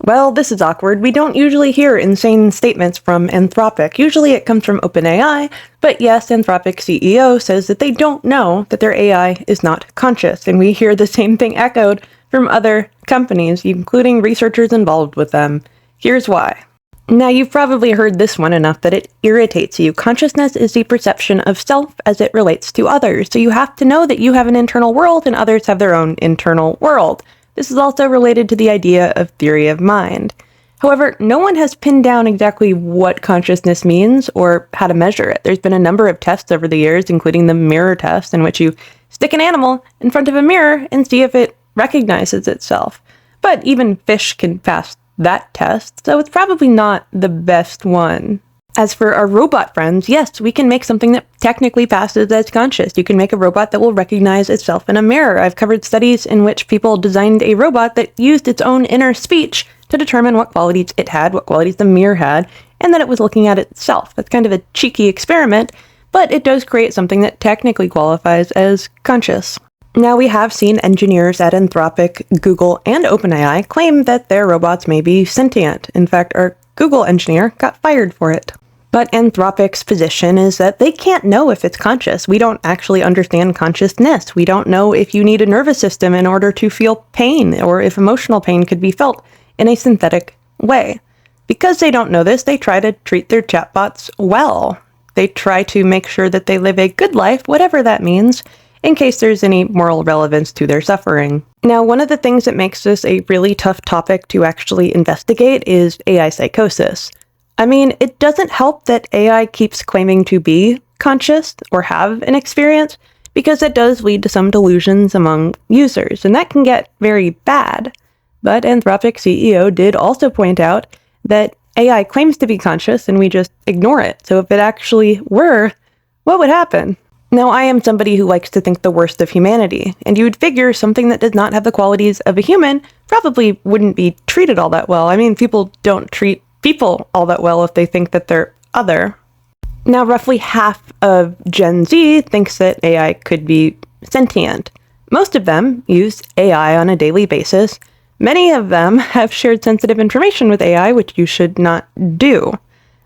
Well, this is awkward. We don't usually hear insane statements from Anthropic. Usually it comes from OpenAI, but yes, Anthropic CEO says that they don't know that their AI is not conscious, and we hear the same thing echoed from other companies, including researchers involved with them. Here's why. Now, you've probably heard this one enough that it irritates you. Consciousness is the perception of self as it relates to others, so you have to know that you have an internal world and others have their own internal world. This is also related to the idea of theory of mind. However, no one has pinned down exactly what consciousness means or how to measure it. There's been a number of tests over the years, including the mirror test, in which you stick an animal in front of a mirror and see if it recognizes itself. But even fish can pass that test, so it's probably not the best one. As for our robot friends, yes, we can make something that technically passes as conscious. You can make a robot that will recognize itself in a mirror. I've covered studies in which people designed a robot that used its own inner speech to determine what qualities it had, what qualities the mirror had, and that it was looking at itself. That's kind of a cheeky experiment, but it does create something that technically qualifies as conscious. Now, we have seen engineers at Anthropic, Google, and OpenAI claim that their robots may be sentient. In fact, our Google engineer got fired for it. But Anthropic's position is that they can't know if it's conscious. We don't actually understand consciousness. We don't know if you need a nervous system in order to feel pain, or if emotional pain could be felt in a synthetic way. Because they don't know this, they try to treat their chatbots well. They try to make sure that they live a good life, whatever that means, in case there's any moral relevance to their suffering. Now, one of the things that makes this a really tough topic to actually investigate is AI psychosis. I mean, it doesn't help that AI keeps claiming to be conscious or have an experience, because that does lead to some delusions among users, and that can get very bad. But Anthropic CEO did also point out that AI claims to be conscious and we just ignore it. So if it actually were, what would happen? Now, I am somebody who likes to think the worst of humanity, and you would figure something that does not have the qualities of a human probably wouldn't be treated all that well. I mean, people don't treat people all that well if they think that they're other. Now, roughly half of Gen Z thinks that AI could be sentient. Most of them use AI on a daily basis. Many of them have shared sensitive information with AI, which you should not do.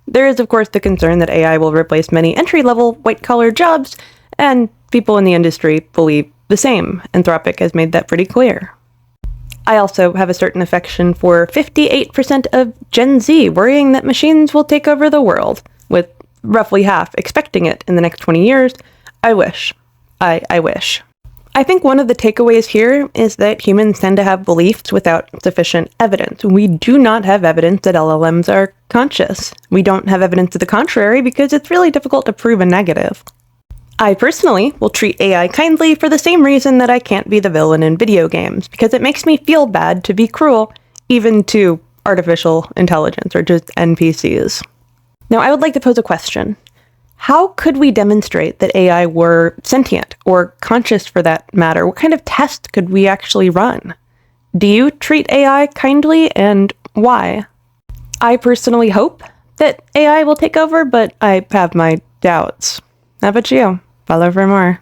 There is, of course, the concern that AI will replace many entry-level, white-collar jobs, and people in the industry believe the same. Anthropic has made that pretty clear. I also have a certain affection for 58% of Gen Z, worrying that machines will take over the world, with roughly half expecting it in the next 20 years. I wish. I wish. I think one of the takeaways here is that humans tend to have beliefs without sufficient evidence. We do not have evidence that LLMs are conscious. We don't have evidence to the contrary because it's really difficult to prove a negative. I personally will treat AI kindly for the same reason that I can't be the villain in video games, because it makes me feel bad to be cruel, even to artificial intelligence or just NPCs. Now, I would like to pose a question. How could we demonstrate that AI were sentient, or conscious for that matter? What kind of test could we actually run? Do you treat AI kindly, and why? I personally hope that AI will take over, but I have my doubts. How about you? Follow for more.